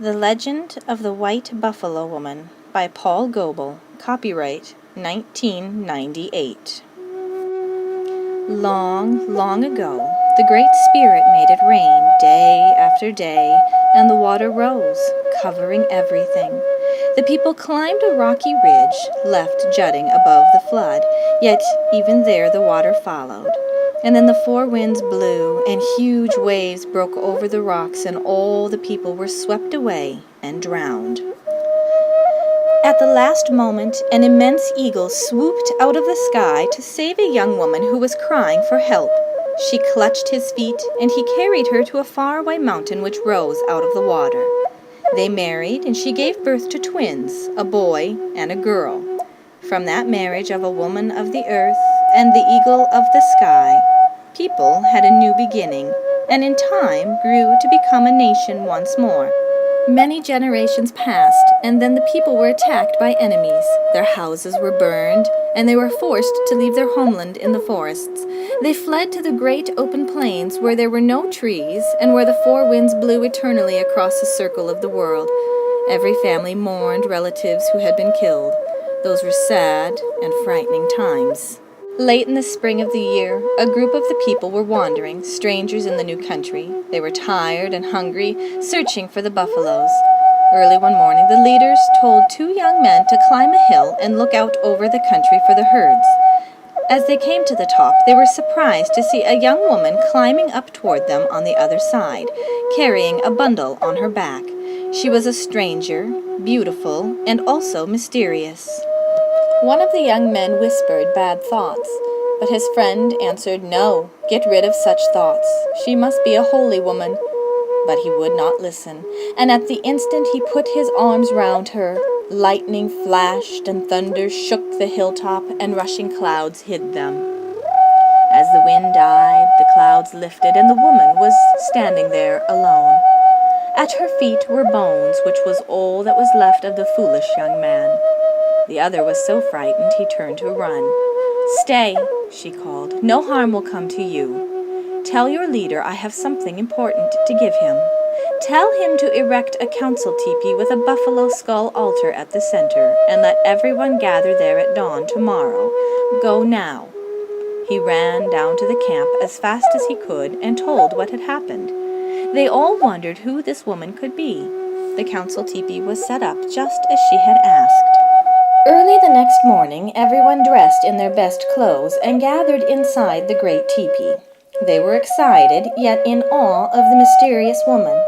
The Legend of the White Buffalo Woman by Paul Goebel, copyright 1998. Long, long ago, the Great Spirit made it rain day after day, and the water rose, covering everything. The people climbed a rocky ridge, left jutting above the flood, yet even there the water followed. And then the four winds blew, and huge waves broke over the rocks, and all the people were swept away and drowned. At the last moment, an immense eagle swooped out of the sky to save a young woman who was crying for help. She clutched his feet, and he carried her to a faraway mountain which rose out of the water. They married, and she gave birth to twins, a boy and a girl. From that marriage of a woman of the earth and the eagle of the sky, people had a new beginning, and in time grew to become a nation once more. Many generations passed, and then the people were attacked by enemies. Their houses were burned, and they were forced to leave their homeland in the forests. They fled to the great open plains where there were no trees, and where the four winds blew eternally across the circle of the world. Every family mourned relatives who had been killed. Those were sad and frightening times. Late in the spring of the year, a group of the people were wandering, strangers in the new country. They were tired and hungry, searching for the buffaloes. Early one morning, the leaders told two young men to climb a hill and look out over the country for the herds. As they came to the top, they were surprised to see a young woman climbing up toward them on the other side, carrying a bundle on her back. She was a stranger, beautiful, and also mysterious. One of the young men whispered bad thoughts, but his friend answered, "No, get rid of such thoughts. She must be a holy woman." But he would not listen, and at the instant he put his arms round her. Lightning flashed and thunder shook the hilltop, and rushing clouds hid them. As the wind died, the clouds lifted, and the woman was standing there alone. At her feet were bones, which was all that was left of the foolish young man. The other was so frightened he turned to run. "Stay," she called. "No harm will come to you. Tell your leader I have something important to give him. Tell him to erect a council teepee with a buffalo skull altar at the center, and let everyone gather there at dawn tomorrow. Go now." He ran down to the camp as fast as he could and told what had happened. They all wondered who this woman could be. The council teepee was set up just as she had asked. Early the next morning, everyone dressed in their best clothes and gathered inside the great teepee. They were excited, yet in awe of the mysterious woman.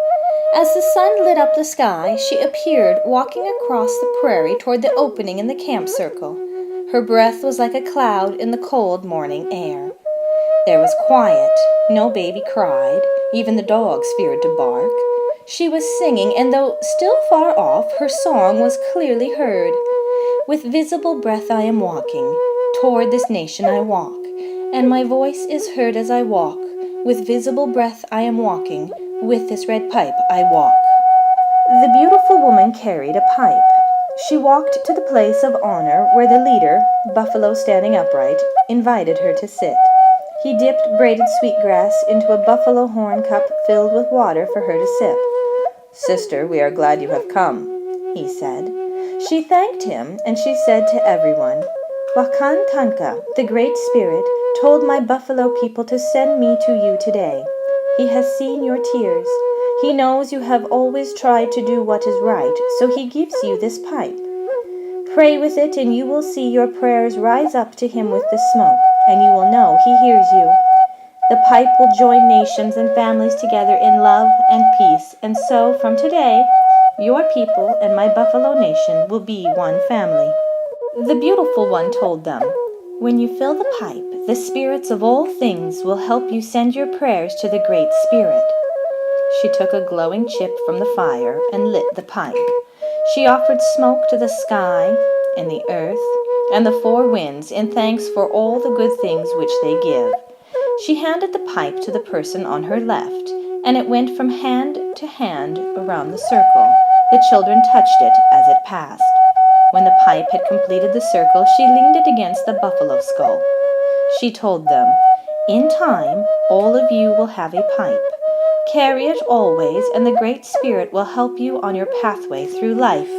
As the sun lit up the sky, she appeared walking across the prairie toward the opening in the camp circle. Her breath was like a cloud in the cold morning air. There was quiet. No baby cried. Even the dogs feared to bark. She was singing, and though still far off, her song was clearly heard. "With visible breath I am walking, toward this nation I walk, and my voice is heard as I walk. With visible breath I am walking, with this red pipe I walk." The beautiful woman carried a pipe. She walked to the place of honor where the leader, Buffalo standing upright, invited her to sit. He dipped braided sweetgrass into a buffalo horn cup filled with water for her to sip. "Sister, we are glad you have come," he said. She thanked him, and she said to everyone, "Wakan Tanka, the Great Spirit, told my buffalo people to send me to you today. He has seen your tears. He knows you have always tried to do what is right, so he gives you this pipe. Pray with it, and you will see your prayers rise up to him with the smoke, and you will know he hears you. The pipe will join nations and families together in love and peace, and so, from today, your people and my buffalo nation will be one family." The beautiful one told them, "When you fill the pipe, the spirits of all things will help you send your prayers to the Great Spirit." She took a glowing chip from the fire and lit the pipe. She offered smoke to the sky and the earth and the four winds in thanks for all the good things which they give. She handed the pipe to the person on her left, and it went from hand to hand around the circle. The children touched it as it passed. When the pipe had completed the circle, she leaned it against the buffalo skull. She told them, "In time, all of you will have a pipe. Carry it always, and the Great Spirit will help you on your pathway through life."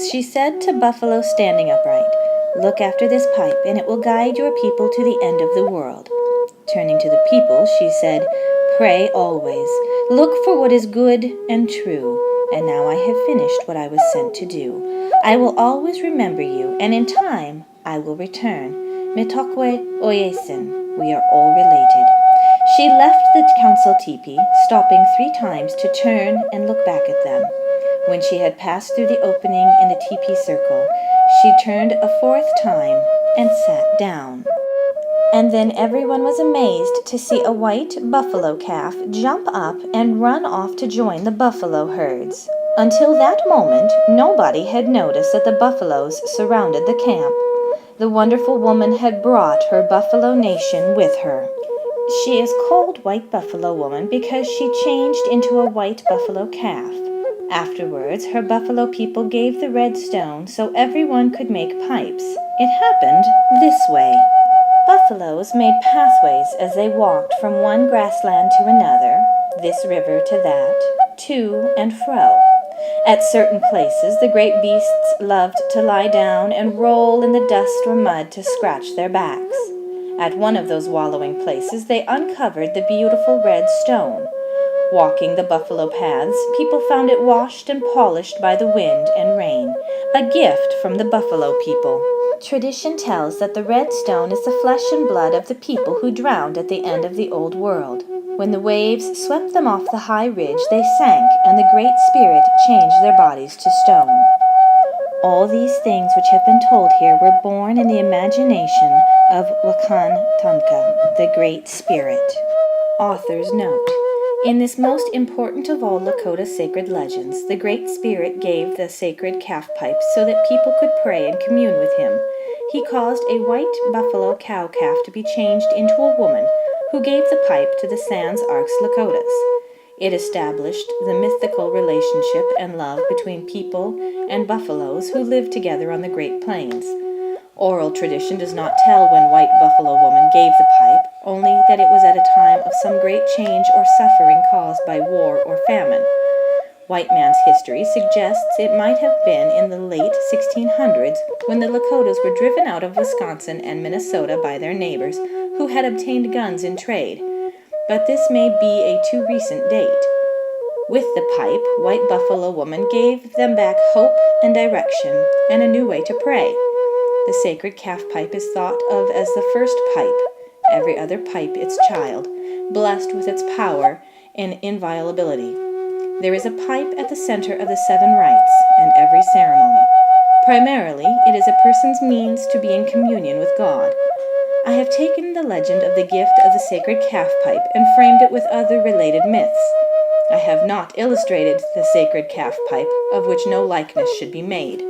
She said to Buffalo standing upright, "Look after this pipe, and it will guide your people to the end of the world." Turning to the people, she said, "Pray always. Look for what is good and true. And now I have finished what I was sent to do. I will always remember you, and in time I will return. Mitokwe oyesen. We are all related." She left the council teepee, stopping 3 times to turn and look back at them. When she had passed through the opening in the teepee circle, she turned a 4th time and sat down. And then everyone was amazed to see a white buffalo calf jump up and run off to join the buffalo herds. Until that moment, nobody had noticed that the buffaloes surrounded the camp. The wonderful woman had brought her buffalo nation with her. She is called White Buffalo Woman because she changed into a white buffalo calf. Afterwards, her buffalo people gave the red stone so everyone could make pipes. It happened this way. Buffaloes made pathways as they walked from one grassland to another, this river to that, to and fro. At certain places, the great beasts loved to lie down and roll in the dust or mud to scratch their backs. At one of those wallowing places, they uncovered the beautiful red stone. Walking the buffalo paths, people found it washed and polished by the wind and rain, a gift from the buffalo people. Tradition tells that the red stone is the flesh and blood of the people who drowned at the end of the old world. When the waves swept them off the high ridge, they sank, and the Great Spirit changed their bodies to stone. All these things which have been told here were born in the imagination of Wakan the Great Spirit. Author's note. In this most important of all Lakota sacred legends, the Great Spirit gave the sacred calf pipe so that people could pray and commune with him. He caused a white buffalo cow calf to be changed into a woman, who gave the pipe to the Sans Arcs Lakotas. It established the mythical relationship and love between people and buffaloes who lived together on the Great Plains. Oral tradition does not tell when White Buffalo Woman gave the pipe, only that it was at a time of some great change or suffering caused by war or famine. White man's history suggests it might have been in the late 1600s when the Lakotas were driven out of Wisconsin and Minnesota by their neighbors who had obtained guns in trade, but this may be a too recent date. With the pipe, White Buffalo Woman gave them back hope and direction and a new way to pray. The sacred calf pipe is thought of as the first pipe, every other pipe its child, blessed with its power and inviolability. There is a pipe at the center of the 7 rites and every ceremony. Primarily, it is a person's means to be in communion with God. I have taken the legend of the gift of the sacred calf pipe and framed it with other related myths. I have not illustrated the sacred calf pipe, of which no likeness should be made.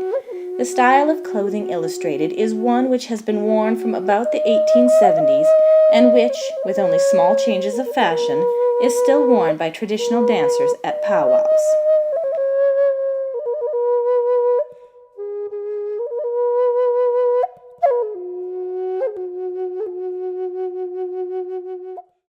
The style of clothing illustrated is one which has been worn from about the 1870s and which, with only small changes of fashion, is still worn by traditional dancers at powwows.